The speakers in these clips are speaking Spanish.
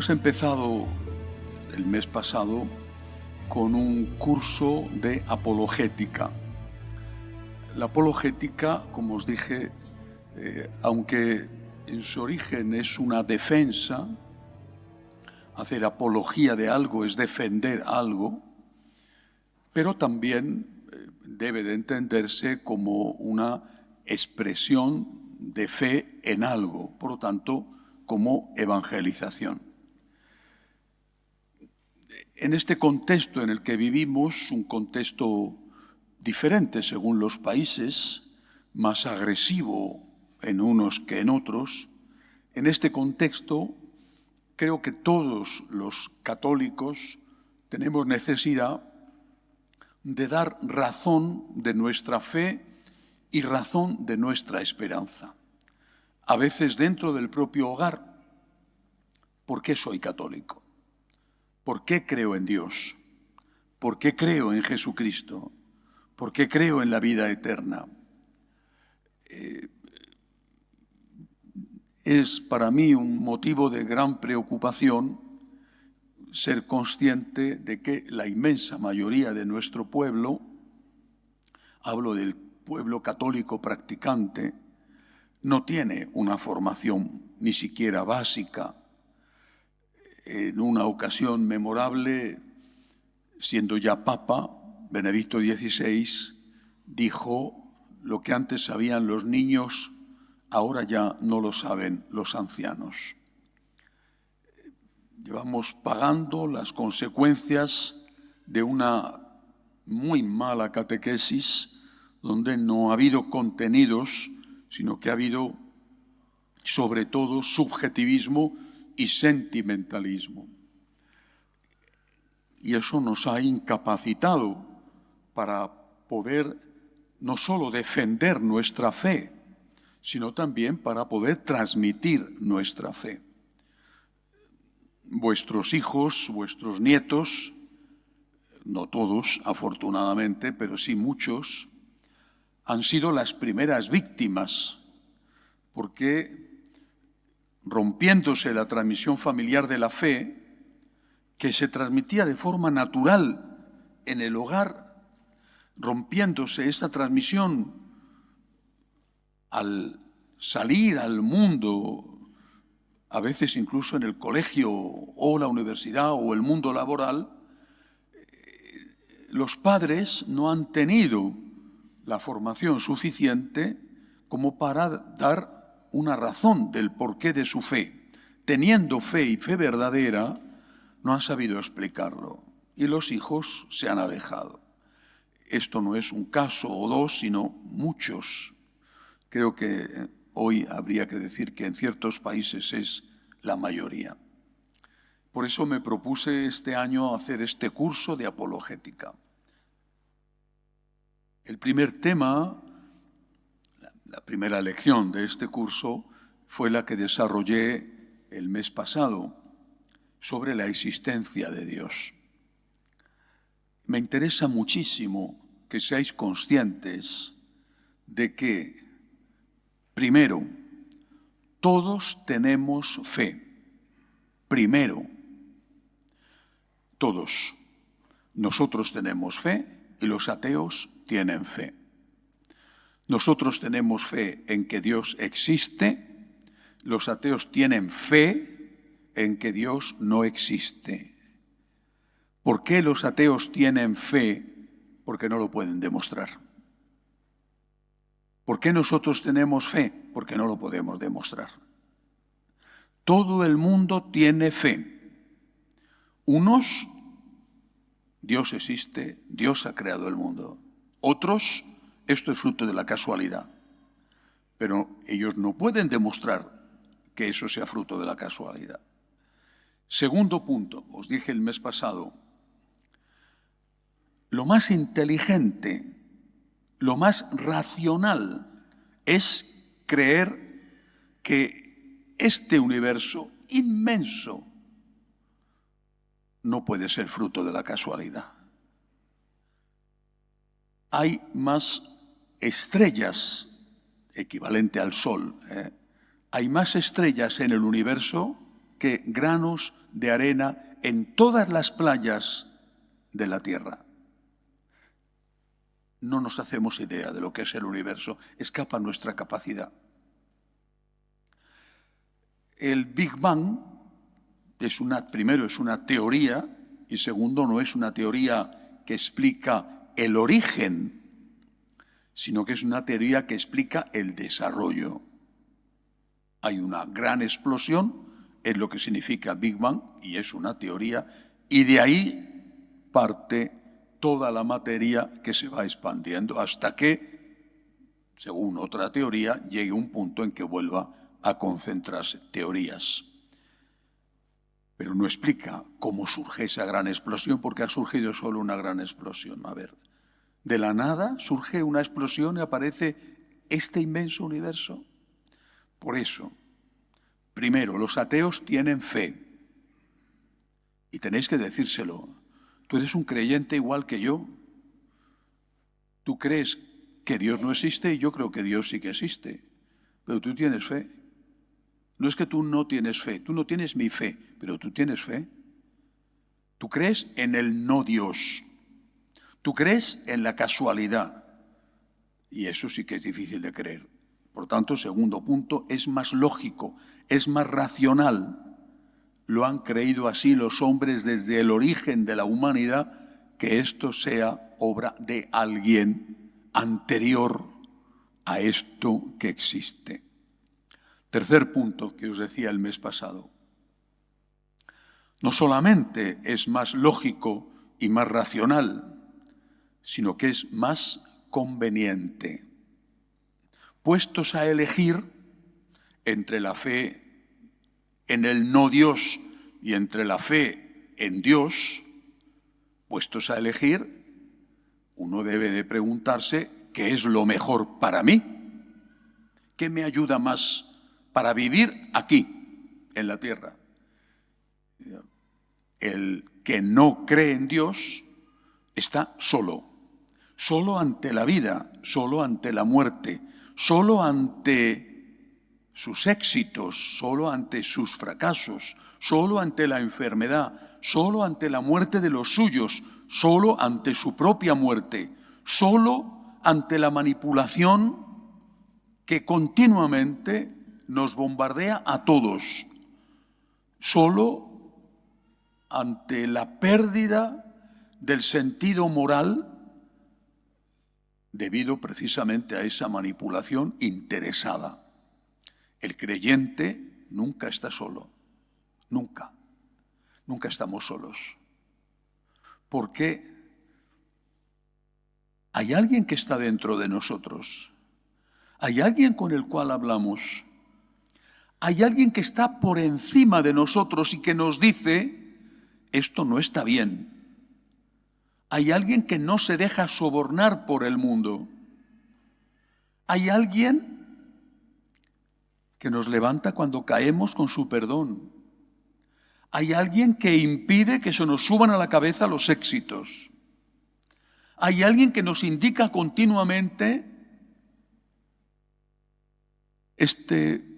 Hemos empezado el mes pasado con un curso de apologética. La apologética, como os dije, aunque en su origen es una defensa, hacer apología de algo es defender algo, pero también debe de entenderse como una expresión de fe en algo, por lo tanto, como evangelización. En este contexto en el que vivimos, un contexto diferente según los países, más agresivo en unos que en otros, en este contexto creo que todos los católicos tenemos necesidad de dar razón de nuestra fe y razón de nuestra esperanza. A veces dentro del propio hogar. ¿Por qué soy católico? ¿Por qué creo en Dios? ¿Por qué creo en Jesucristo? ¿Por qué creo en la vida eterna? Es para mí un motivo de gran preocupación ser consciente de que la inmensa mayoría de nuestro pueblo, hablo del pueblo católico practicante, no tiene una formación ni siquiera básica. En una ocasión memorable, siendo ya Papa, Benedicto XVI dijo: lo que antes sabían los niños, ahora ya no lo saben los ancianos. Llevamos pagando las consecuencias de una muy mala catequesis, donde no ha habido contenidos, sino que ha habido, sobre todo, subjetivismo y sentimentalismo. Y eso nos ha incapacitado para poder no solo defender nuestra fe, sino también para poder transmitir nuestra fe. Vuestros hijos, vuestros nietos, no todos afortunadamente, pero sí muchos, han sido las primeras víctimas, porque rompiéndose la transmisión familiar de la fe, que se transmitía de forma natural en el hogar, rompiéndose esta transmisión al salir al mundo, a veces incluso en el colegio o la universidad o el mundo laboral, los padres no han tenido la formación suficiente como para dar una razón del porqué de su fe. Teniendo fe y fe verdadera, no han sabido explicarlo y los hijos se han alejado. Esto no es un caso o dos, sino muchos. Creo que hoy habría que decir que en ciertos países es la mayoría. Por eso me propuse este año hacer este curso de apologética. El primer tema, la primera lección de este curso fue la que desarrollé el mes pasado sobre la existencia de Dios. Me interesa muchísimo que seáis conscientes de que, primero, todos tenemos fe. Primero, todos. Nosotros tenemos fe y los ateos tienen fe. Nosotros tenemos fe en que Dios existe, los ateos tienen fe en que Dios no existe. ¿Por qué los ateos tienen fe? Porque no lo pueden demostrar. ¿Por qué nosotros tenemos fe? Porque no lo podemos demostrar. Todo el mundo tiene fe. Unos, Dios existe, Dios ha creado el mundo. Otros, esto es fruto de la casualidad. Pero ellos no pueden demostrar que eso sea fruto de la casualidad. Segundo punto, os dije el mes pasado, lo más inteligente, lo más racional es creer que este universo inmenso no puede ser fruto de la casualidad. Hay más estrellas, equivalente al Sol, hay más estrellas en el universo que granos de arena en todas las playas de la Tierra. No nos hacemos idea de lo que es el universo, escapa a nuestra capacidad. El Big Bang primero es una teoría y segundo no es una teoría que explica el origen, sino que es una teoría que explica el desarrollo. Hay una gran explosión, es lo que significa Big Bang, y es una teoría, y de ahí parte toda la materia que se va expandiendo hasta que, según otra teoría, llegue un punto en que vuelva a concentrarse. Teorías. Pero no explica cómo surge esa gran explosión, porque ha surgido solo una gran explosión. A ver, de la nada surge una explosión y aparece este inmenso universo. Por eso, primero, los ateos tienen fe. Y tenéis que decírselo. Tú eres un creyente igual que yo. Tú crees que Dios no existe y yo creo que Dios sí que existe. Pero tú tienes fe. No es que tú no tienes fe, tú no tienes mi fe, pero tú tienes fe. Tú crees en el no Dios. Tú crees en la casualidad. Y eso sí que es difícil de creer. Por tanto, segundo punto, es más lógico, es más racional. Lo han creído así los hombres desde el origen de la humanidad, que esto sea obra de alguien anterior a esto que existe. Tercer punto que os decía el mes pasado. No solamente es más lógico y más racional, sino que es más conveniente. Puestos a elegir entre la fe en el no Dios y entre la fe en Dios, puestos a elegir, uno debe de preguntarse qué es lo mejor para mí, qué me ayuda más para vivir aquí, en la tierra. El que no cree en Dios está solo, solo ante la vida, solo ante la muerte, solo ante sus éxitos, solo ante sus fracasos, solo ante la enfermedad, solo ante la muerte de los suyos, solo ante su propia muerte, solo ante la manipulación que continuamente nos bombardea a todos, solo ante la pérdida del sentido moral debido precisamente a esa manipulación interesada. El creyente nunca está solo, nunca estamos solos. Porque hay alguien que está dentro de nosotros, hay alguien con el cual hablamos, hay alguien que está por encima de nosotros y que nos dice, esto no está bien. Hay alguien que no se deja sobornar por el mundo. Hay alguien que nos levanta cuando caemos con su perdón. Hay alguien que impide que se nos suban a la cabeza los éxitos. Hay alguien que nos indica continuamente, este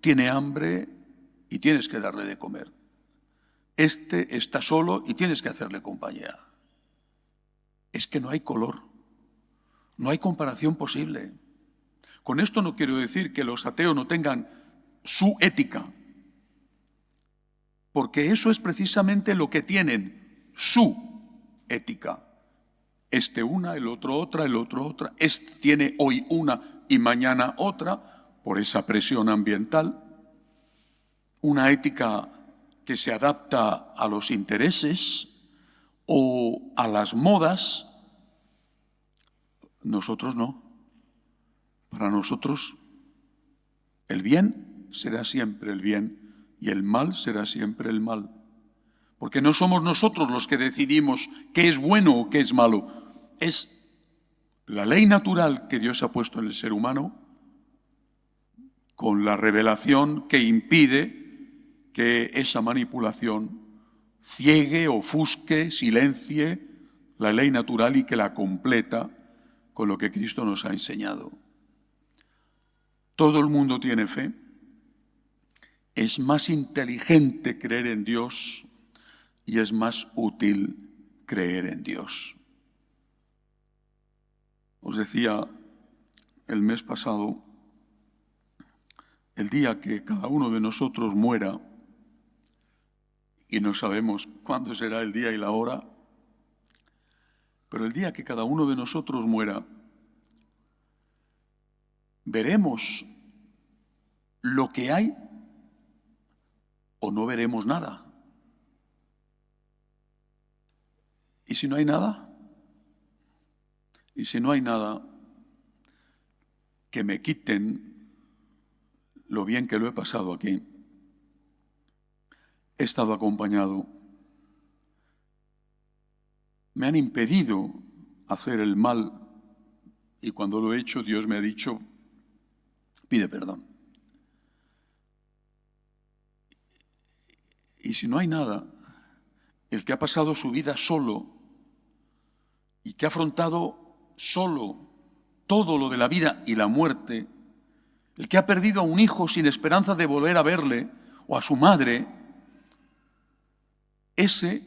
tiene hambre y tienes que darle de comer. Este está solo y tienes que hacerle compañía. Es que no hay color, no hay comparación posible. Con esto no quiero decir que los ateos no tengan su ética, porque eso es precisamente lo que tienen, su ética. Este una, el otro otra, el otro otra. Este tiene hoy una y mañana otra, por esa presión ambiental. Una ética que se adapta a los intereses o a las modas. Nosotros no. Para nosotros el bien será siempre el bien y el mal será siempre el mal. Porque no somos nosotros los que decidimos qué es bueno o qué es malo. Es la ley natural que Dios ha puesto en el ser humano con la revelación que impide que esa manipulación ciegue, ofusque, silencie la ley natural y que la completa con lo que Cristo nos ha enseñado. Todo el mundo tiene fe es más inteligente creer en Dios y es más útil creer en Dios. Os decía el mes pasado, el día que cada uno de nosotros muera, y no sabemos cuándo será el día y la hora, pero el día que cada uno de nosotros muera, veremos lo que hay o no veremos nada. ¿Y si no hay nada? Y si no hay nada, que me quiten lo bien que lo he pasado aquí. He estado acompañado. Me han impedido hacer el mal y cuando lo he hecho, Dios me ha dicho, pide perdón. Y si no hay nada, el que ha pasado su vida solo y que ha afrontado solo todo lo de la vida y la muerte, el que ha perdido a un hijo sin esperanza de volver a verle o a su madre, ese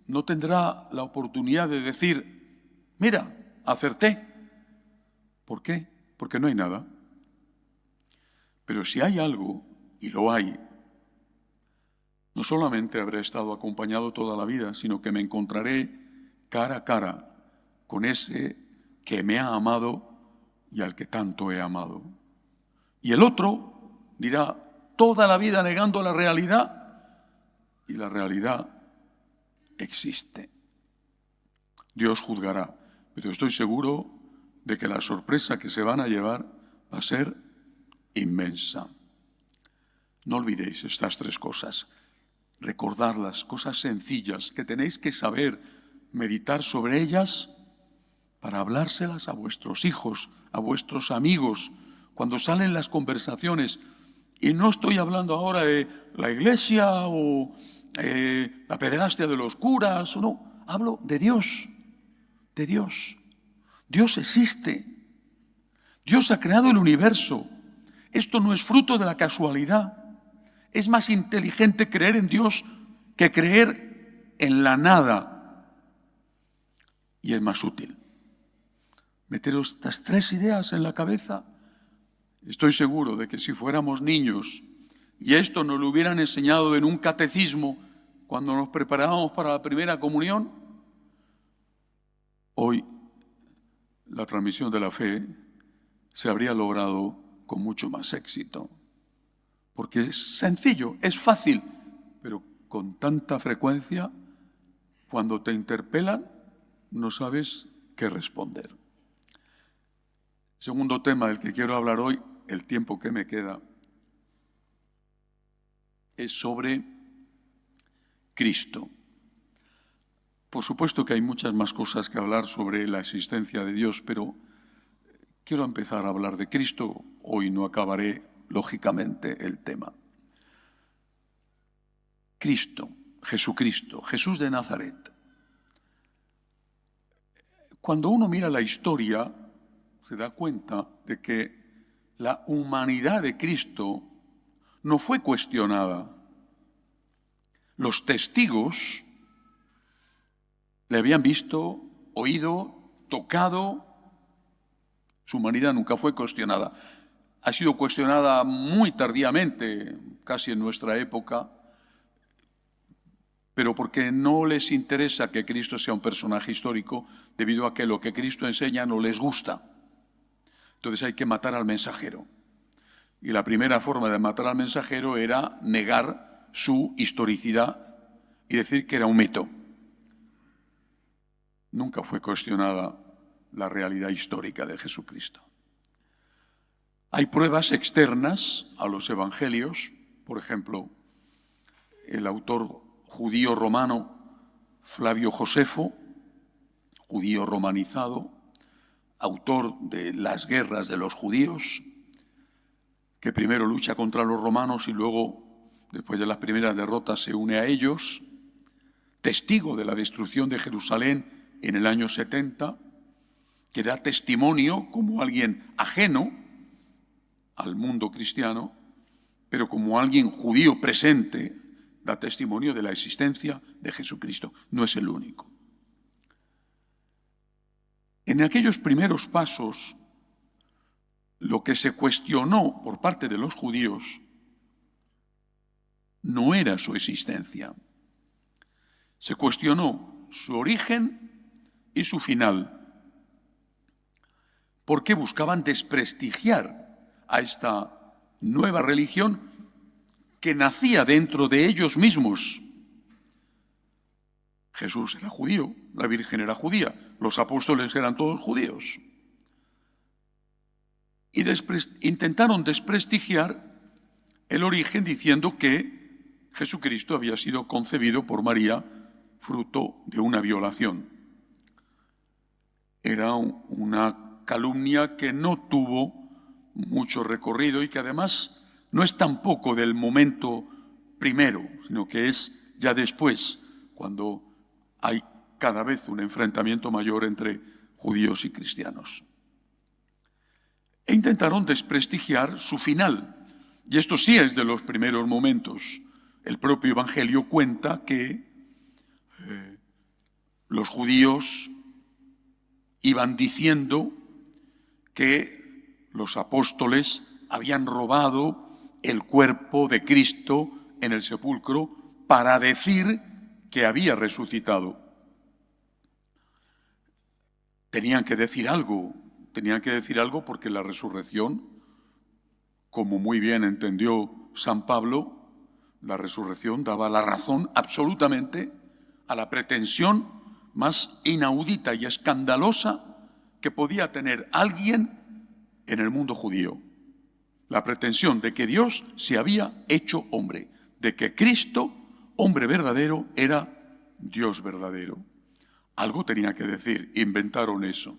no tendrá la oportunidad de decir, mira, acerté. ¿Por qué? Porque no hay nada. Pero si hay algo, y lo hay, no solamente habré estado acompañado toda la vida, sino que me encontraré cara a cara con ese que me ha amado y al que tanto he amado. Y el otro dirá toda la vida negando la realidad, y la realidad existe. Dios juzgará, pero estoy seguro de que la sorpresa que se van a llevar va a ser inmensa. No olvidéis estas tres cosas. Recordarlas, cosas sencillas que tenéis que saber, meditar sobre ellas para hablárselas a vuestros hijos, a vuestros amigos, cuando salen las conversaciones. Y no estoy hablando ahora de la iglesia o la pederastia de los curas, o no, hablo de Dios, de Dios. Dios existe. Dios ha creado el universo. Esto no es fruto de la casualidad. Es más inteligente creer en Dios que creer en la nada. Y es más útil. Meteros estas tres ideas en la cabeza. Estoy seguro de que si fuéramos niños y esto nos lo hubieran enseñado en un catecismo cuando nos preparábamos para la primera comunión, hoy la transmisión de la fe se habría logrado con mucho más éxito. Porque es sencillo, es fácil, pero con tanta frecuencia, cuando te interpelan, no sabes qué responder. Segundo tema del que quiero hablar hoy, el tiempo que me queda, es sobre Cristo. Por supuesto que hay muchas más cosas que hablar sobre la existencia de Dios, pero quiero empezar a hablar de Cristo. Hoy no acabaré, lógicamente, el tema. Cristo, Jesucristo, Jesús de Nazaret. Cuando uno mira la historia, se da cuenta de que la humanidad de Cristo no fue cuestionada. Los testigos le habían visto, oído, tocado. Su humanidad nunca fue cuestionada. Ha sido cuestionada muy tardíamente, casi en nuestra época, pero porque no les interesa que Cristo sea un personaje histórico, debido a que lo que Cristo enseña no les gusta. Entonces hay que matar al mensajero. Y la primera forma de matar al mensajero era negar su historicidad y decir que era un mito. Nunca fue cuestionada la realidad histórica de Jesucristo. Hay pruebas externas a los evangelios, por ejemplo, el autor judío romano Flavio Josefo, judío romanizado, autor de las guerras de los judíos, que primero lucha contra los romanos y luego, después de las primeras derrotas, se une a ellos, testigo de la destrucción de Jerusalén en el año 70, que da testimonio como alguien ajeno al mundo cristiano pero como alguien judío presente, da testimonio de la existencia de Jesucristo. No es el único. En aquellos primeros pasos, lo que se cuestionó por parte de los judíos no era su existencia. Se cuestionó su origen y su final, porque buscaban desprestigiar a esta nueva religión que nacía dentro de ellos mismos. Jesús era judío, la Virgen era judía, los apóstoles eran todos judíos. Y intentaron desprestigiar el origen diciendo que Jesucristo había sido concebido por María fruto de una violación. Era una calumnia que no tuvo mucho recorrido y que además no es tampoco del momento primero, sino que es ya después, cuando hay cada vez un enfrentamiento mayor entre judíos y cristianos. E intentaron desprestigiar su final. Y esto sí es de los primeros momentos. El propio Evangelio cuenta que los judíos iban diciendo que los apóstoles habían robado el cuerpo de Cristo en el sepulcro para decir que había resucitado. Tenían que decir algo porque la resurrección, como muy bien entendió San Pablo, la resurrección daba la razón absolutamente a la pretensión más inaudita y escandalosa que podía tener alguien en el mundo judío. La pretensión de que Dios se había hecho hombre, de que Cristo, hombre verdadero, era Dios verdadero. Algo tenía que decir, inventaron eso.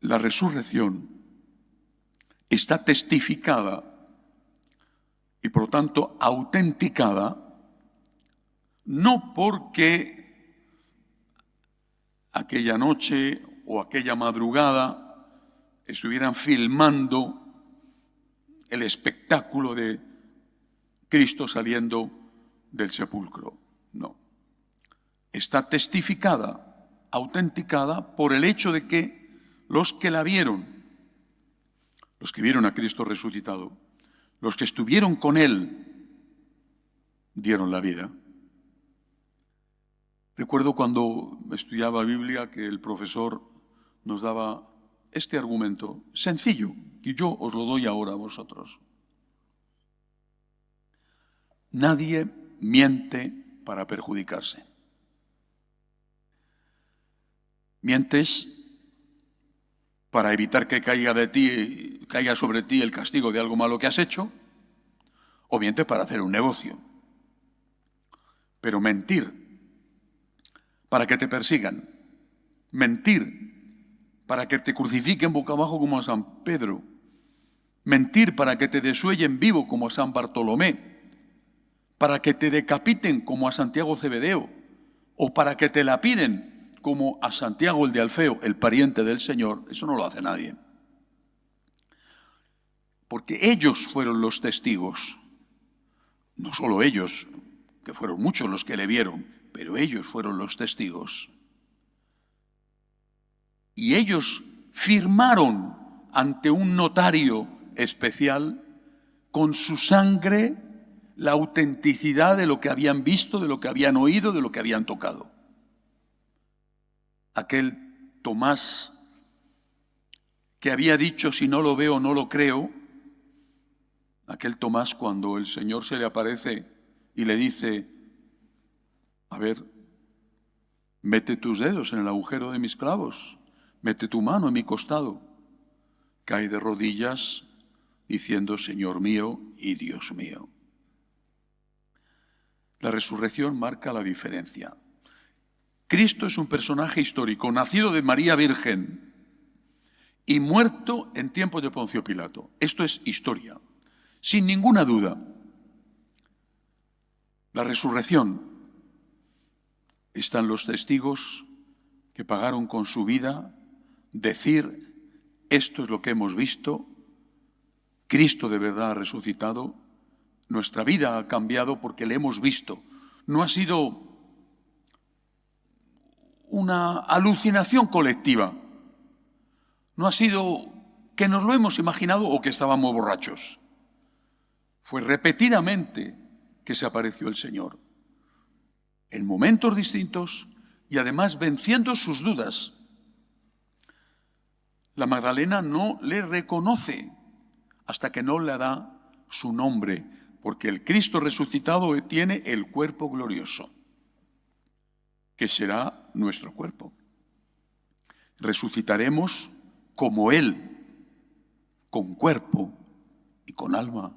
La resurrección está testificada y por lo tanto autenticada, no porque aquella noche o aquella madrugada estuvieran filmando el espectáculo de Cristo saliendo del sepulcro. No. Está testificada, autenticada por el hecho de que los que la vieron, los que vieron a Cristo resucitado, los que estuvieron con Él, dieron la vida. Recuerdo cuando estudiaba Biblia que el profesor nos daba este argumento sencillo, y yo os lo doy ahora a vosotros. Nadie miente para perjudicarse. Mientes para evitar que caiga sobre ti el castigo de algo malo que has hecho, o mientes para hacer un negocio. Pero mentir para que te persigan, mentir para que te crucifiquen boca abajo como a San Pedro, mentir para que te desuellen vivo como a San Bartolomé, para que te decapiten como a Santiago Cebedeo, o para que te lapiden como a Santiago el de Alfeo, el pariente del Señor, eso no lo hace nadie. Porque ellos fueron los testigos, no solo ellos, que fueron muchos los que le vieron, pero ellos fueron los testigos. Y ellos firmaron ante un notario especial con su sangre la autenticidad de lo que habían visto, de lo que habían oído, de lo que habían tocado. Aquel Tomás que había dicho, si no lo veo, no lo creo, aquel Tomás cuando el Señor se le aparece y le dice, a ver, mete tus dedos en el agujero de mis clavos, mete tu mano en mi costado, cae de rodillas diciendo, Señor mío y Dios mío. La resurrección marca la diferencia. Cristo es un personaje histórico, nacido de María Virgen y muerto en tiempos de Poncio Pilato. Esto es historia, sin ninguna duda. La resurrección, están los testigos que pagaron con su vida decir, esto es lo que hemos visto Cristo de verdad ha resucitado, nuestra vida ha cambiado porque le hemos visto. No ha sido una alucinación colectiva, no ha sido que nos lo hemos imaginado o que estábamos borrachos. Fue repetidamente que se apareció el Señor, en momentos distintos y además venciendo sus dudas. La Magdalena no le reconoce hasta que no le da su nombre, porque el Cristo resucitado tiene el cuerpo glorioso, que será nuestro cuerpo. Resucitaremos como Él, con cuerpo y con alma,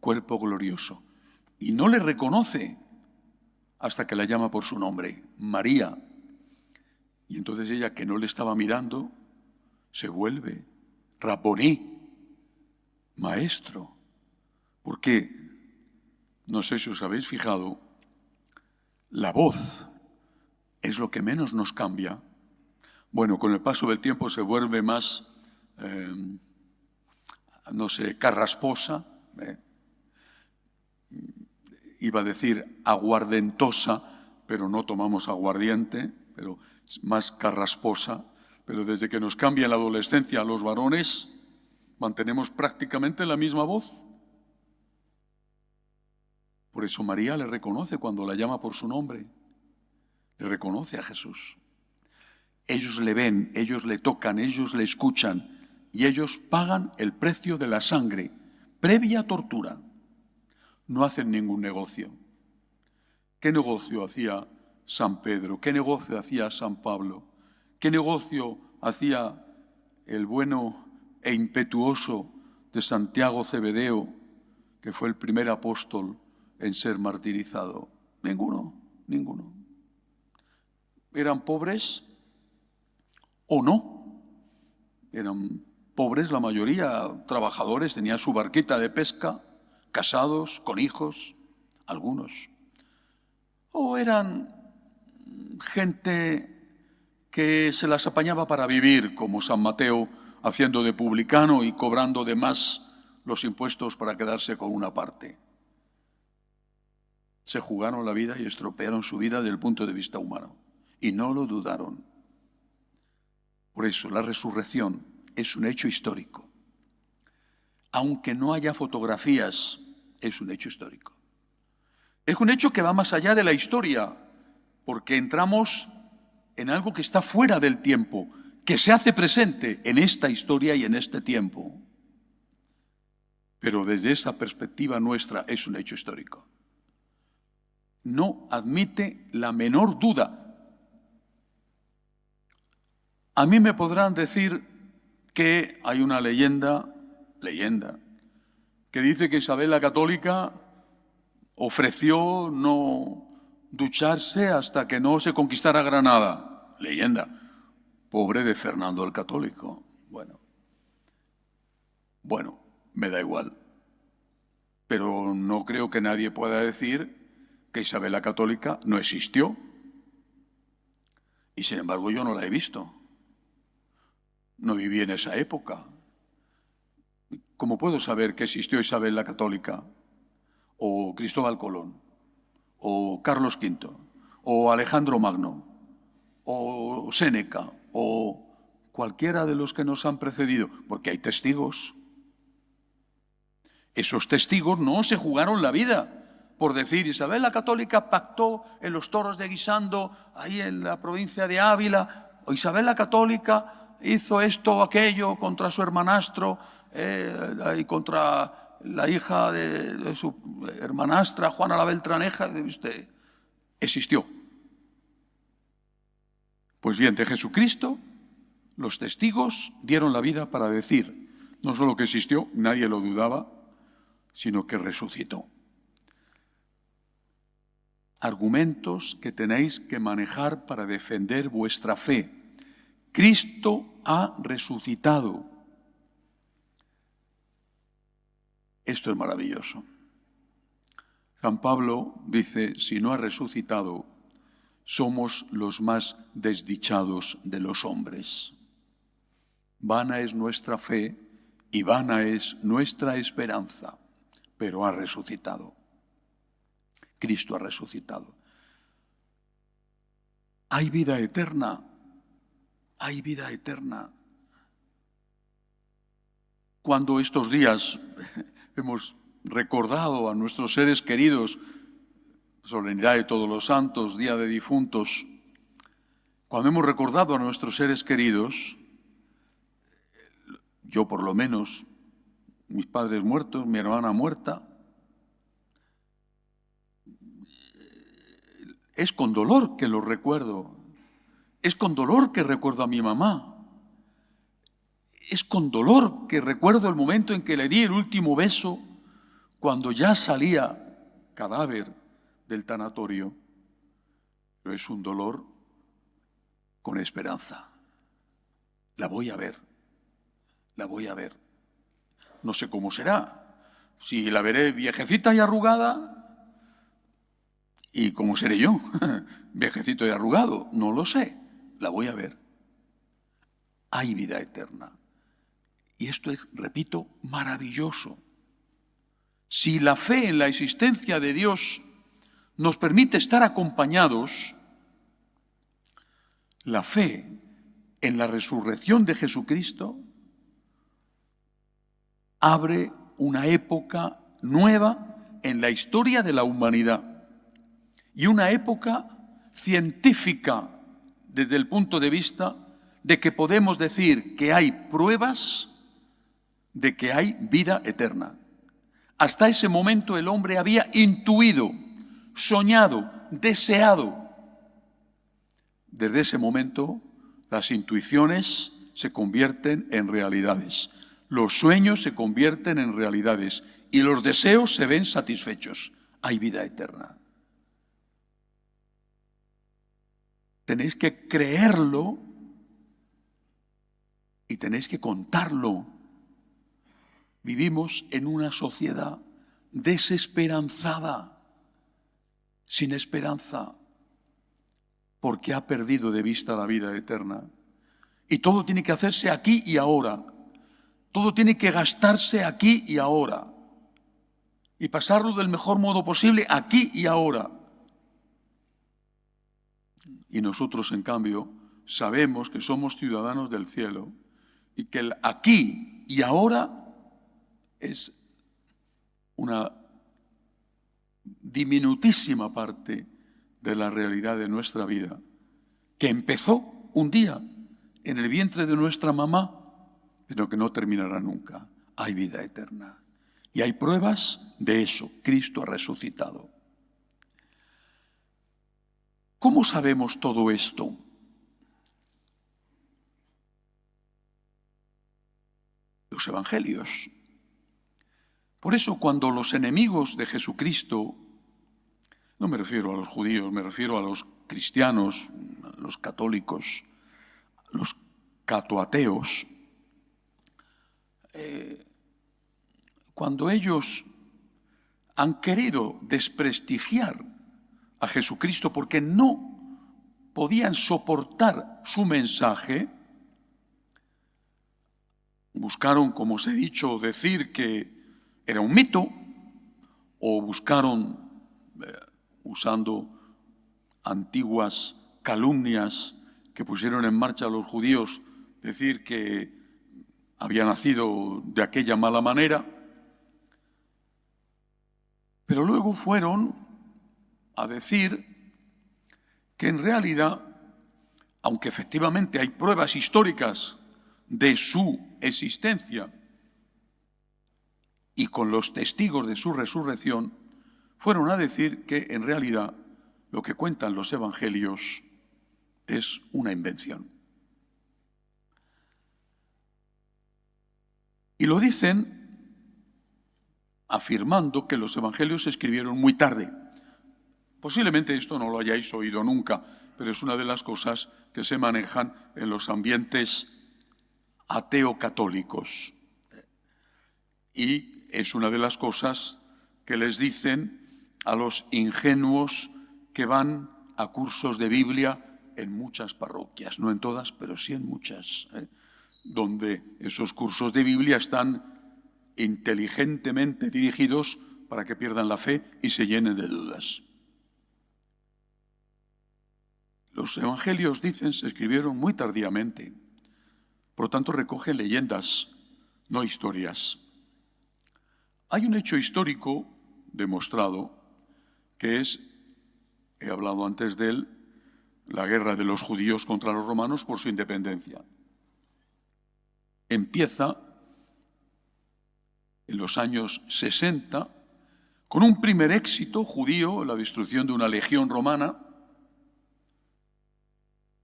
cuerpo glorioso. Y no le reconoce hasta que la llama por su nombre, María. Y entonces ella, que no le estaba mirando, se vuelve Raboní, maestro. Porque, no sé si os habéis fijado, la voz es lo que menos nos cambia. Bueno, con el paso del tiempo se vuelve más, carrasposa, iba a decir aguardentosa, pero no tomamos aguardiente, pero más carrasposa. Pero desde que nos cambia en la adolescencia a los varones, mantenemos prácticamente la misma voz. Por eso María le reconoce cuando la llama por su nombre. Le reconoce a Jesús. Ellos le ven, ellos le tocan, ellos le escuchan y ellos pagan el precio de la sangre, previa tortura. No hacen ningún negocio. ¿Qué negocio hacía San Pedro? ¿Qué negocio hacía San Pablo? ¿Qué negocio hacía el bueno e impetuoso de Santiago Cebedeo, que fue el primer apóstol en ser martirizado? Ninguno. ¿Eran pobres o no? Eran pobres la mayoría, trabajadores, tenían su barquita de pesca, casados, con hijos, algunos. O eran gente que se las apañaba para vivir, como San Mateo, haciendo de publicano y cobrando de más los impuestos para quedarse con una parte. Se jugaron la vida y estropearon su vida desde el punto de vista humano. Y no lo dudaron. Por eso la resurrección es un hecho histórico. Aunque no haya fotografías, es un hecho histórico. Es un hecho que va más allá de la historia, porque entramos en algo que está fuera del tiempo, que se hace presente en esta historia y en este tiempo. Pero desde esa perspectiva nuestra es un hecho histórico. No admite la menor duda. A mí me podrán decir que hay una leyenda, que dice que Isabel la Católica ofreció no ducharse hasta que no se conquistara Granada. Leyenda. Pobre de Fernando el Católico. Bueno, me da igual. Pero no creo que nadie pueda decir que Isabel la Católica no existió. Y sin embargo yo no la he visto. No viví en esa época. ¿Cómo puedo saber que existió Isabel la Católica? O Cristóbal Colón, o Carlos V, o Alejandro Magno, o Séneca, o cualquiera de los que nos han precedido, porque hay testigos. Esos testigos no se jugaron la vida por decir Isabel la Católica pactó en los toros de Guisando, ahí en la provincia de Ávila, o Isabel la Católica hizo esto o aquello contra su hermanastro y contra la hija de su hermanastra, Juana la Beltraneja. Usted existió. Pues bien, de Jesucristo, los testigos dieron la vida para decir no solo que existió, nadie lo dudaba, sino que resucitó. Argumentos que tenéis que manejar para defender vuestra fe. Cristo ha resucitado. Esto es maravilloso. San Pablo dice, si no ha resucitado, somos los más desdichados de los hombres. Vana es nuestra fe y vana es nuestra esperanza, pero ha resucitado. Cristo ha resucitado. Hay vida eterna, hay vida eterna. Cuando estos días hemos recordado a nuestros seres queridos, solemnidad de todos los santos, día de difuntos, cuando hemos recordado a nuestros seres queridos, yo por lo menos, mis padres muertos, mi hermana muerta, es con dolor que lo recuerdo, es con dolor que recuerdo a mi mamá, es con dolor que recuerdo el momento en que le di el último beso cuando ya salía cadáver del tanatorio, pero es un dolor con esperanza. La voy a ver, la voy a ver. No sé cómo será, si la veré viejecita y arrugada, y cómo seré yo, viejecito y arrugado, no lo sé, la voy a ver. Hay vida eterna. Y esto es, repito, maravilloso. Si la fe en la existencia de Dios nos permite estar acompañados, la fe en la resurrección de Jesucristo abre una época nueva en la historia de la humanidad y una época científica desde el punto de vista de que podemos decir que hay pruebas de que hay vida eterna. Hasta ese momento el hombre había intuido, soñado, deseado. Desde ese momento las intuiciones se convierten en realidades, los sueños se convierten en realidades y los deseos se ven satisfechos. Hay vida eterna. Tenéis que creerlo y tenéis que contarlo. Vivimos en una sociedad desesperanzada, sin esperanza, porque ha perdido de vista la vida eterna. Y todo tiene que hacerse aquí y ahora. Todo tiene que gastarse aquí y ahora. Y pasarlo del mejor modo posible aquí y ahora. Y nosotros, en cambio, sabemos que somos ciudadanos del cielo y que el aquí y ahora es una diminutísima parte de la realidad de nuestra vida, que empezó un día en el vientre de nuestra mamá, pero que no terminará nunca. Hay vida eterna. Y hay pruebas de eso. Cristo ha resucitado. ¿Cómo sabemos todo esto? Los evangelios. Por eso cuando los enemigos de Jesucristo, no me refiero a los judíos, me refiero a los cristianos, a los católicos, los catoateos, cuando ellos han querido desprestigiar a Jesucristo porque no podían soportar su mensaje, buscaron, como os he dicho, decir que era un mito, o buscaron, usando antiguas calumnias que pusieron en marcha los judíos, decir que había nacido de aquella mala manera, pero luego fueron a decir que en realidad, aunque efectivamente hay pruebas históricas de su existencia y con los testigos de su resurrección, fueron a decir que en realidad lo que cuentan los evangelios es una invención. Y lo dicen afirmando que los evangelios se escribieron muy tarde. Posiblemente esto no lo hayáis oído nunca, pero es una de las cosas que se manejan en los ambientes ateo-católicos. Y es una de las cosas que les dicen a los ingenuos que van a cursos de Biblia en muchas parroquias, no en todas, pero sí en muchas. donde esos cursos de Biblia están inteligentemente dirigidos para que pierdan la fe y se llenen de dudas. Los evangelios, dicen, se escribieron muy tardíamente. Por lo tanto, recogen leyendas, no historias. Hay un hecho histórico demostrado que es, he hablado antes de él, la guerra de los judíos contra los romanos por su independencia. Empieza en los años 60 con un primer éxito judío, la destrucción de una legión romana.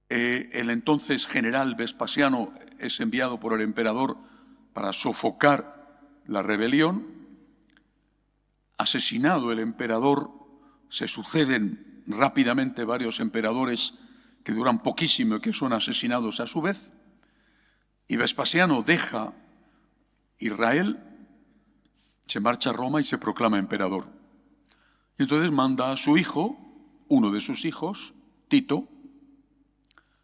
El entonces general Vespasiano es enviado por el emperador para sofocar la rebelión. Asesinado el emperador, se suceden rápidamente varios emperadores que duran poquísimo y que son asesinados a su vez. Y Vespasiano deja Israel, se marcha a Roma y se proclama emperador. Y entonces manda a su hijo, uno de sus hijos, Tito,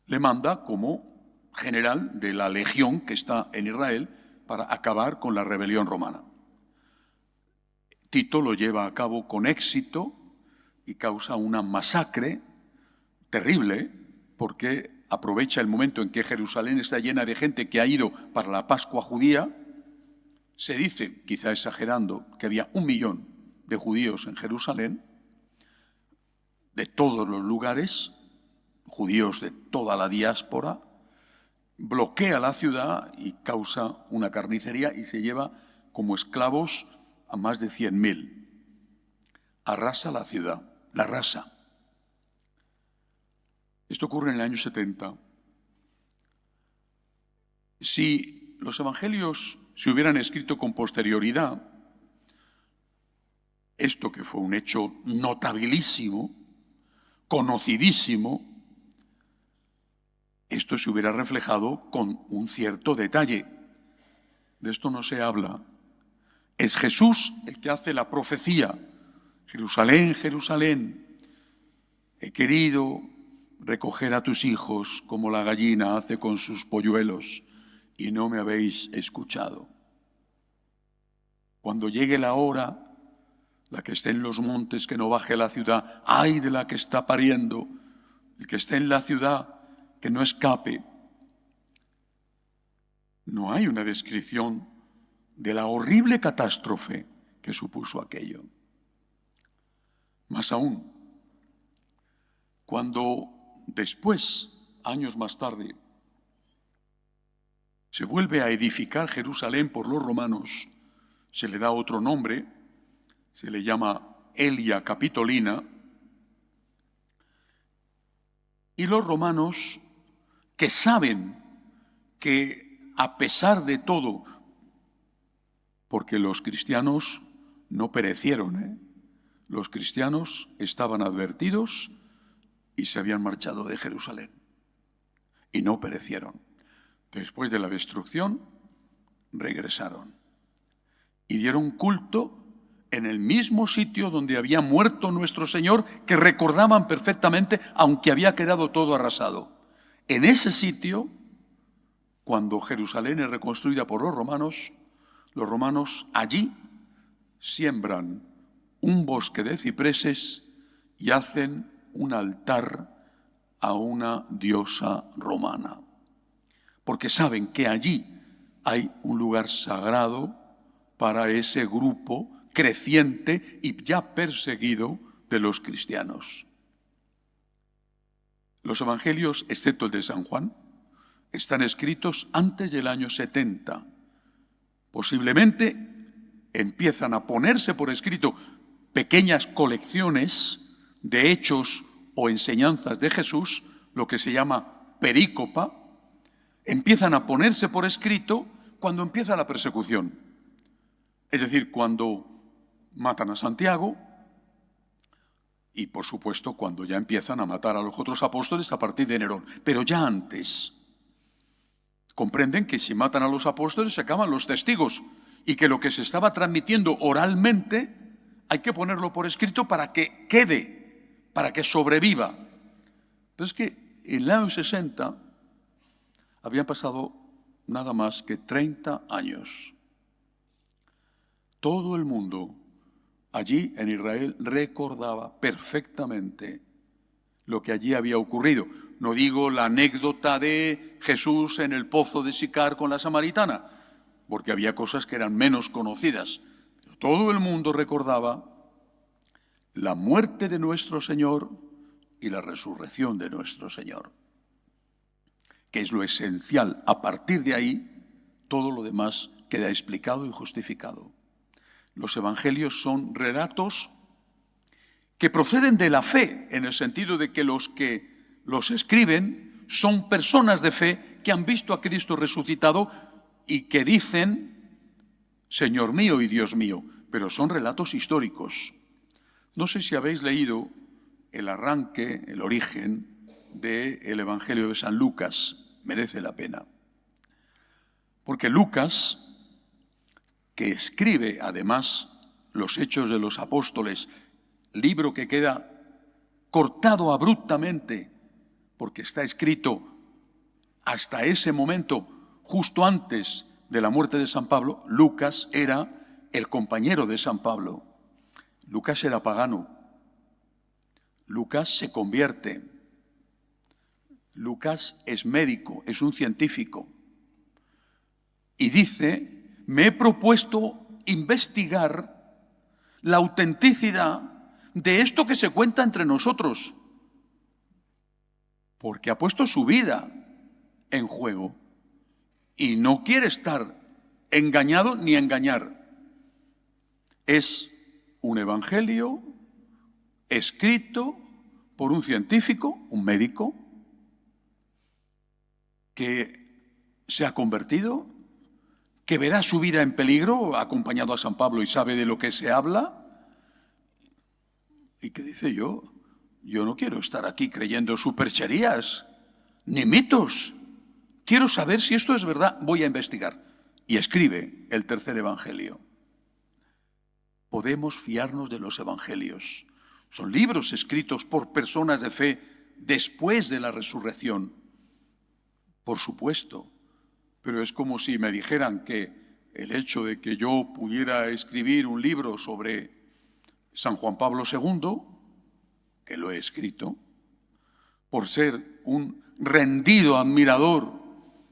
le manda como general de la legión que está en Israel para acabar con la rebelión romana. Tito lo lleva a cabo con éxito y causa una masacre terrible porque aprovecha el momento en que Jerusalén está llena de gente que ha ido para la Pascua judía. Se dice, quizá exagerando, que había 1 millón de judíos en Jerusalén, de todos los lugares, judíos de toda la diáspora, bloquea la ciudad y causa una carnicería y se lleva como esclavos a más de 100.000. Arrasa la ciudad, la arrasa. Esto ocurre en el año 70. Si los evangelios se hubieran escrito con posterioridad, esto que fue un hecho notabilísimo, conocidísimo, esto se hubiera reflejado con un cierto detalle. De esto no se habla. Es Jesús el que hace la profecía. Jerusalén, Jerusalén, he querido recoger a tus hijos como la gallina hace con sus polluelos y no me habéis escuchado. Cuando llegue la hora, la que esté en los montes que no baje a la ciudad, ay de la que está pariendo, el que esté en la ciudad que no escape. No hay una descripción de la horrible catástrofe que supuso aquello. Más aún, cuando después, años más tarde, se vuelve a edificar Jerusalén por los romanos, se le da otro nombre, se le llama Elia Capitolina, y los romanos, que saben que a pesar de todo, porque los cristianos no perecieron, los cristianos estaban advertidos y se habían marchado de Jerusalén y no perecieron. Después de la destrucción, regresaron y dieron culto en el mismo sitio donde había muerto nuestro Señor, que recordaban perfectamente, aunque había quedado todo arrasado. En ese sitio, cuando Jerusalén es reconstruida por los romanos allí siembran un bosque de cipreses y hacen un altar a una diosa romana, porque saben que allí hay un lugar sagrado para ese grupo creciente y ya perseguido de los cristianos. Los evangelios, excepto el de San Juan, están escritos antes del año 70. Posiblemente empiezan a ponerse por escrito pequeñas colecciones de hechos o enseñanzas de Jesús, lo que se llama perícopa, empiezan a ponerse por escrito cuando empieza la persecución. Es decir, cuando matan a Santiago y, por supuesto, cuando ya empiezan a matar a los otros apóstoles a partir de Nerón. Pero ya antes comprenden que si matan a los apóstoles se acaban los testigos y que lo que se estaba transmitiendo oralmente hay que ponerlo por escrito para que quede, para que sobreviva. Pero es que en el año 60 habían pasado nada más que 30 años. Todo el mundo allí en Israel recordaba perfectamente lo que allí había ocurrido. No digo la anécdota de Jesús en el pozo de Sicar con la samaritana, porque había cosas que eran menos conocidas. Pero todo el mundo recordaba la muerte de nuestro Señor y la resurrección de nuestro Señor, que es lo esencial. A partir de ahí, todo lo demás queda explicado y justificado. Los evangelios son relatos que proceden de la fe, en el sentido de que los escriben son personas de fe que han visto a Cristo resucitado y que dicen, Señor mío y Dios mío, pero son relatos históricos. No sé si habéis leído el arranque, el origen del Evangelio de San Lucas. Merece la pena. Porque Lucas, que escribe además los Hechos de los Apóstoles, libro que queda cortado abruptamente, porque está escrito hasta ese momento, justo antes de la muerte de San Pablo. Lucas era el compañero de San Pablo. Lucas era pagano. Lucas se convierte. Lucas es médico, es un científico. Y dice, me he propuesto investigar la autenticidad de esto que se cuenta entre nosotros, porque ha puesto su vida en juego y no quiere estar engañado ni engañar. Es un evangelio escrito por un científico, un médico, que se ha convertido, que verá su vida en peligro, ha acompañado a San Pablo y sabe de lo que se habla, y que dice, yo no quiero estar aquí creyendo supercherías, ni mitos. Quiero saber si esto es verdad, voy a investigar. Y escribe el tercer evangelio. Podemos fiarnos de los evangelios. Son libros escritos por personas de fe después de la resurrección. Por supuesto. Pero es como si me dijeran que el hecho de que yo pudiera escribir un libro sobre San Juan Pablo II, que lo he escrito, por ser un rendido admirador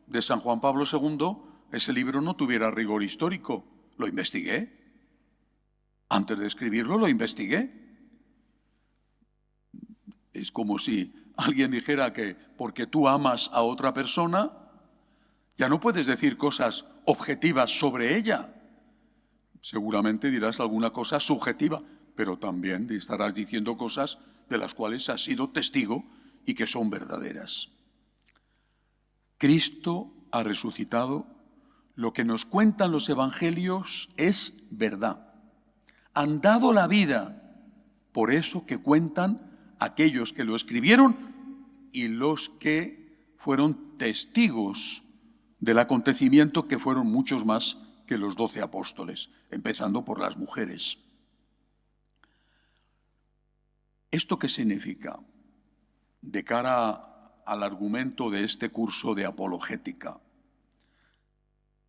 de San Juan Pablo II, ese libro no tuviera rigor histórico. Lo investigué. Antes de escribirlo, lo investigué. Es como si alguien dijera que porque tú amas a otra persona, ya no puedes decir cosas objetivas sobre ella. Seguramente dirás alguna cosa subjetiva, pero también estarás diciendo cosas de las cuales has sido testigo y que son verdaderas. Cristo ha resucitado. Lo que nos cuentan los evangelios es verdad. Han dado la vida, por eso que cuentan aquellos que lo escribieron y los que fueron testigos del acontecimiento, que fueron muchos más que los 12 apóstoles, empezando por las mujeres. ¿Esto qué significa de cara al argumento de este curso de apologética?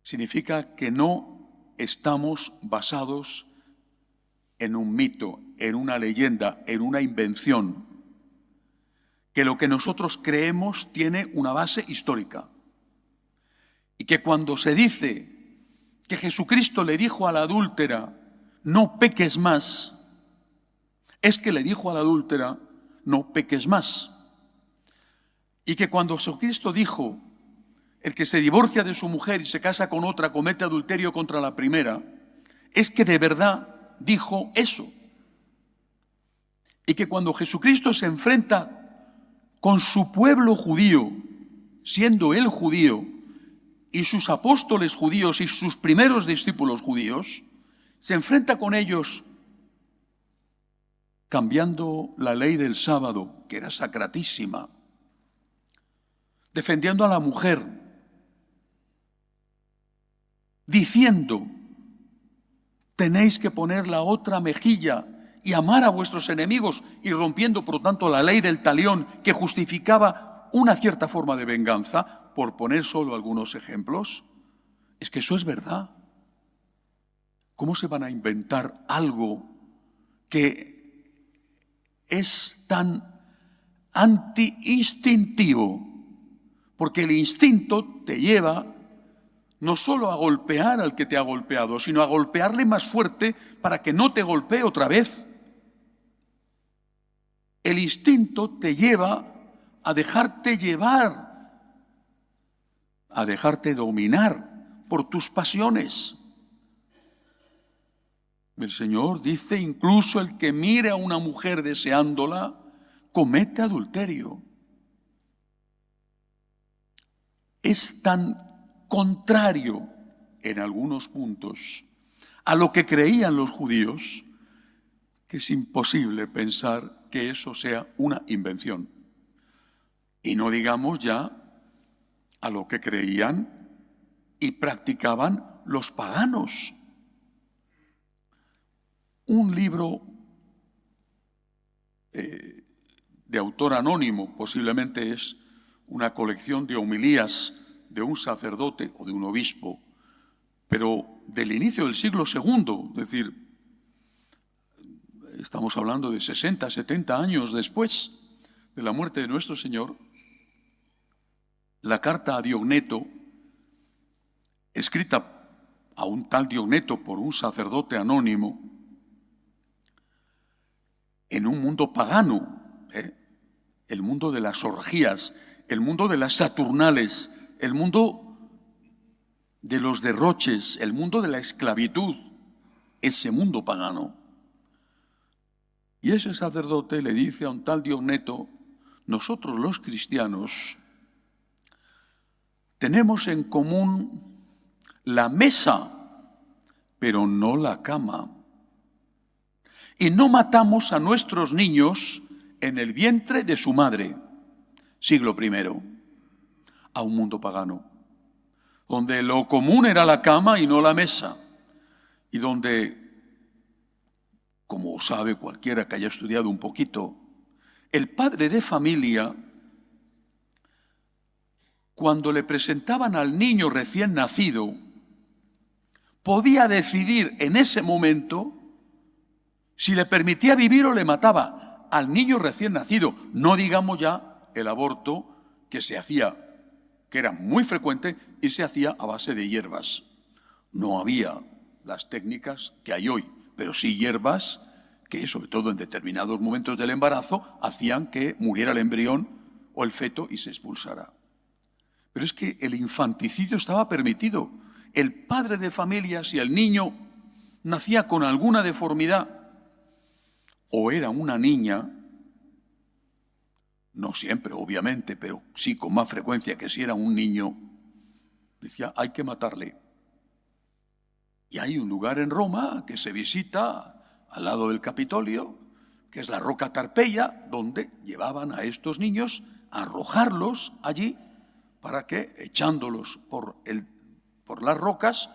Significa que no estamos basados en un mito, en una leyenda, en una invención, que lo que nosotros creemos tiene una base histórica. Y que cuando se dice que Jesucristo le dijo a la adúltera, no peques más, es que le dijo a la adúltera, no peques más. Y que cuando Jesucristo dijo, el que se divorcia de su mujer y se casa con otra comete adulterio contra la primera, es que de verdad dijo eso. Y que cuando Jesucristo se enfrenta con su pueblo judío, siendo él judío, y sus apóstoles judíos y sus primeros discípulos judíos, se enfrenta con ellos cambiando la ley del sábado, que era sacratísima, defendiendo a la mujer, diciendo, tenéis que poner la otra mejilla y amar a vuestros enemigos, y rompiendo, por lo tanto, la ley del talión, que justificaba una cierta forma de venganza, por poner solo algunos ejemplos, es que eso es verdad. ¿Cómo se van a inventar algo que es tan anti-instintivo? Porque el instinto te lleva no solo a golpear al que te ha golpeado, sino a golpearle más fuerte para que no te golpee otra vez. El instinto te lleva a dejarte llevar, a dejarte dominar por tus pasiones. El Señor dice, incluso el que mire a una mujer deseándola, comete adulterio. Es tan contrario en algunos puntos a lo que creían los judíos que es imposible pensar que eso sea una invención. Y no digamos ya a lo que creían y practicaban los paganos. Un libro de autor anónimo, posiblemente es una colección de homilías de un sacerdote o de un obispo, pero del inicio del siglo II, es decir, estamos hablando de 60, 70 años después de la muerte de nuestro Señor, la carta a Diogneto, escrita a un tal Diogneto por un sacerdote anónimo, en un mundo pagano, el mundo de las orgías, el mundo de las saturnales, el mundo de los derroches, el mundo de la esclavitud, ese mundo pagano. Y ese sacerdote le dice a un tal Diogneto, nosotros los cristianos tenemos en común la mesa, pero no la cama. Y no matamos a nuestros niños en el vientre de su madre, siglo I, a un mundo pagano, donde lo común era la cama y no la mesa, y donde, como sabe cualquiera que haya estudiado un poquito, el padre de familia, cuando le presentaban al niño recién nacido, podía decidir en ese momento si le permitía vivir o le mataba al niño recién nacido. No digamos ya el aborto que se hacía, que era muy frecuente y se hacía a base de hierbas. No había las técnicas que hay hoy, pero sí hierbas que, sobre todo en determinados momentos del embarazo, hacían que muriera el embrión o el feto y se expulsara. Pero es que el infanticidio estaba permitido. El padre de familia, si el niño nacía con alguna deformidad o era una niña, no siempre, obviamente, pero sí con más frecuencia que si era un niño, decía, hay que matarle. Y hay un lugar en Roma que se visita al lado del Capitolio, que es la Roca Tarpeia, donde llevaban a estos niños a arrojarlos allí para que, echándolos por las rocas,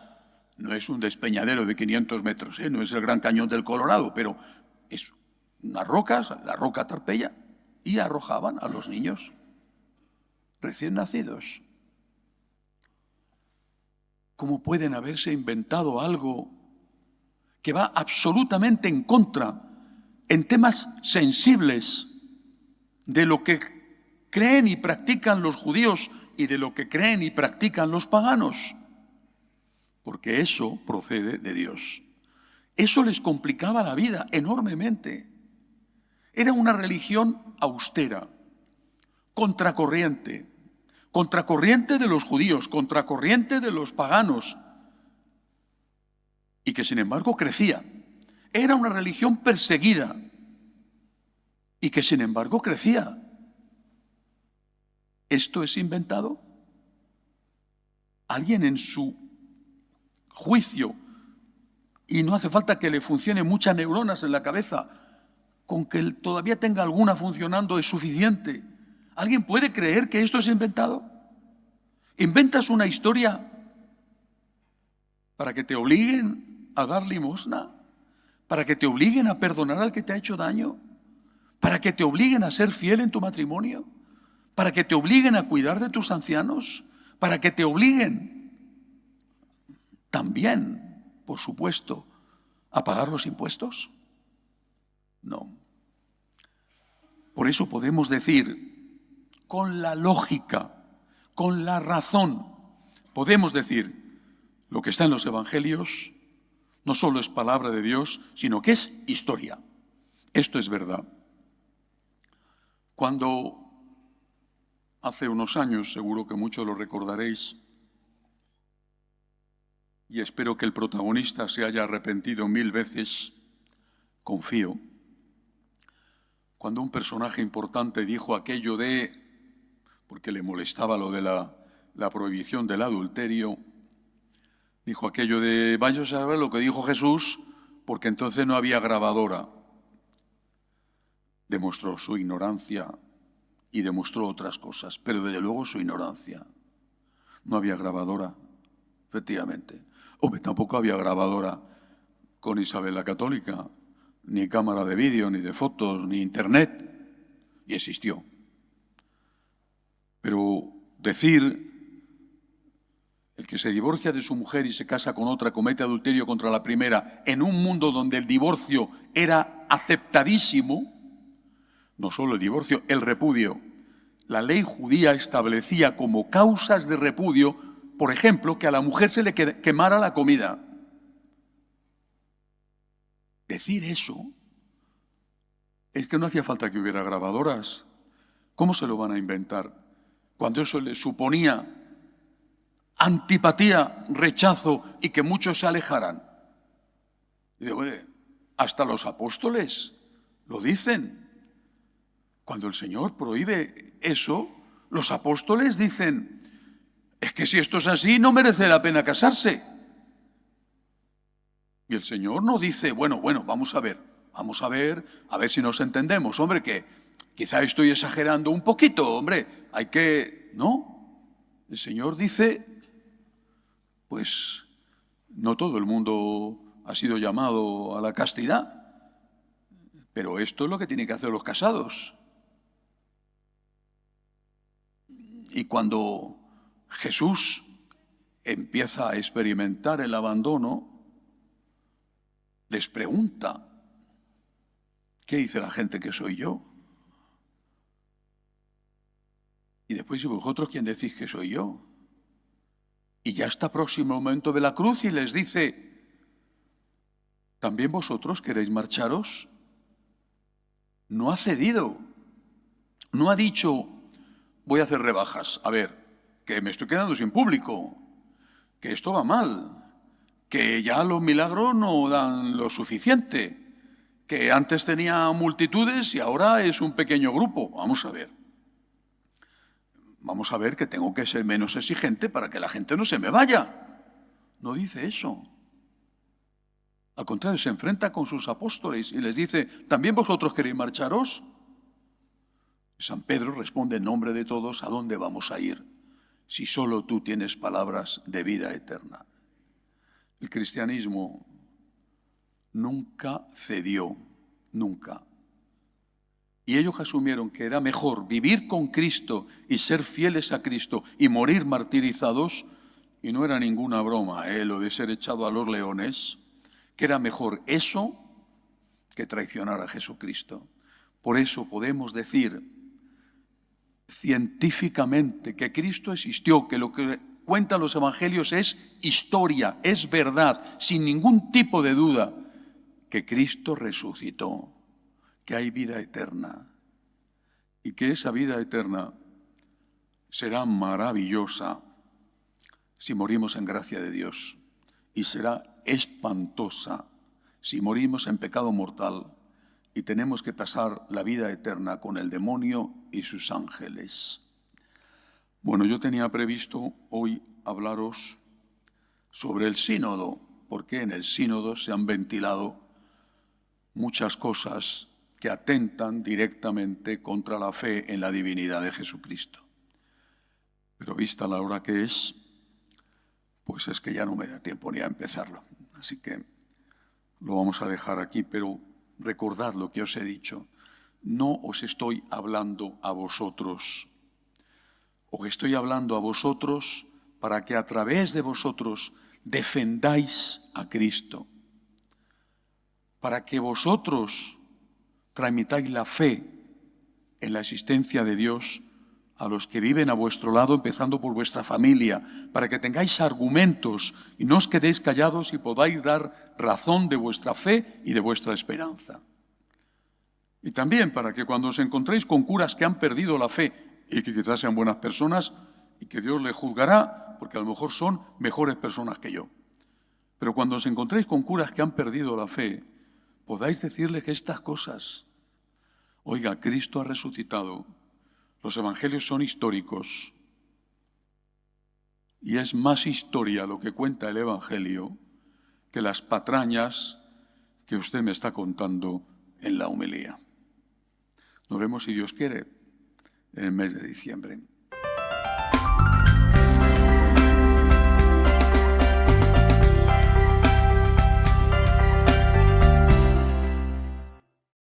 no es un despeñadero de 500 metros, no es el Gran Cañón del Colorado, pero es unas rocas, la Roca Tarpeia, y arrojaban a los niños recién nacidos. ¿Cómo pueden haberse inventado algo que va absolutamente en contra, en temas sensibles, de lo que creen y practican los judíos y de lo que creen y practican los paganos? Porque eso procede de Dios. Eso les complicaba la vida enormemente. Era una religión austera, contracorriente de los judíos, contracorriente de los paganos, y que sin embargo crecía. Era una religión perseguida y que sin embargo crecía. ¿Esto es inventado? ¿Alguien en su juicio, y no hace falta que le funcionen muchas neuronas en la cabeza, con que él todavía tenga alguna funcionando es suficiente? ¿Alguien puede creer que esto es inventado? ¿Inventas una historia para que te obliguen a dar limosna? ¿Para que te obliguen a perdonar al que te ha hecho daño? ¿Para que te obliguen a ser fiel en tu matrimonio? ¿Para que te obliguen a cuidar de tus ancianos? para que te obliguen también, por supuesto, a pagar los impuestos? No. Por eso podemos decir, con la lógica, con la razón, podemos decir, lo que está en los evangelios no solo es palabra de Dios, sino que es historia. Esto es verdad. Cuando hace unos años, seguro que muchos lo recordaréis, y espero que el protagonista se haya arrepentido 1000 veces, confío, cuando un personaje importante dijo aquello de, porque le molestaba lo de la prohibición del adulterio, dijo aquello de, vaya a saber lo que dijo Jesús, porque entonces no había grabadora. Demostró su ignorancia y demostró otras cosas, pero desde luego su ignorancia. No había grabadora, efectivamente. Hombre, tampoco había grabadora con Isabel la Católica, ni cámara de vídeo, ni de fotos, ni internet, y existió. Pero decir, el que se divorcia de su mujer y se casa con otra comete adulterio contra la primera, en un mundo donde el divorcio era aceptadísimo, no solo el divorcio, el repudio. La ley judía establecía como causas de repudio, por ejemplo, que a la mujer se le quemara la comida. Decir eso es que no hacía falta que hubiera grabadoras. ¿Cómo se lo van a inventar? Cuando eso le suponía antipatía, rechazo y que muchos se alejaran. Y digo, hasta los apóstoles lo dicen. Cuando el Señor prohíbe eso, los apóstoles dicen, es que si esto es así, no merece la pena casarse. Y el Señor no dice, bueno, vamos a ver si nos entendemos. Hombre, que quizá estoy exagerando un poquito, hombre, hay que... No, el Señor dice, pues no todo el mundo ha sido llamado a la castidad, pero esto es lo que tienen que hacer los casados. Y cuando Jesús empieza a experimentar el abandono, les pregunta, ¿qué dice la gente que soy yo? Y después, ¿y vosotros quién decís que soy yo? Y ya está próximo el momento de la cruz y les dice, ¿también vosotros queréis marcharos? No ha cedido, no ha dicho, voy a hacer rebajas, a ver, que me estoy quedando sin público, que esto va mal, que ya los milagros no dan lo suficiente, que antes tenía multitudes y ahora es un pequeño grupo. Vamos a ver que tengo que ser menos exigente para que la gente no se me vaya. No dice eso. Al contrario, se enfrenta con sus apóstoles y les dice, ¿también vosotros queréis marcharos? San Pedro responde en nombre de todos, ¿a dónde vamos a ir si solo tú tienes palabras de vida eterna? El cristianismo nunca cedió, nunca. Y ellos asumieron que era mejor vivir con Cristo y ser fieles a Cristo y morir martirizados, y no era ninguna broma, lo de ser echado a los leones, que era mejor eso que traicionar a Jesucristo. Por eso podemos decir científicamente que Cristo existió, que lo que cuentan los evangelios es historia, es verdad, sin ningún tipo de duda, que Cristo resucitó, que hay vida eterna y que esa vida eterna será maravillosa si morimos en gracia de Dios y será espantosa si morimos en pecado mortal y tenemos que pasar la vida eterna con el demonio y sus ángeles. Bueno, yo tenía previsto hoy hablaros sobre el sínodo, porque en el sínodo se han ventilado muchas cosas que atentan directamente contra la fe en la divinidad de Jesucristo. Pero vista la hora que es, pues es que ya no me da tiempo ni a empezarlo. Así que lo vamos a dejar aquí, pero recordad lo que os he dicho. No os estoy hablando a vosotros. Os estoy hablando a vosotros para que a través de vosotros defendáis a Cristo, para que vosotros tramitáis la fe en la existencia de Dios a los que viven a vuestro lado, empezando por vuestra familia, para que tengáis argumentos y no os quedéis callados y podáis dar razón de vuestra fe y de vuestra esperanza. Y también para que cuando os encontréis con curas que han perdido la fe y que quizás sean buenas personas y que Dios les juzgará, porque a lo mejor son mejores personas que yo. Pero cuando os encontréis con curas que han perdido la fe, podáis decirles que estas cosas, oiga, Cristo ha resucitado, los evangelios son históricos y es más historia lo que cuenta el evangelio que las patrañas que usted me está contando en la homilía. Nos vemos, si Dios quiere, en el mes de diciembre.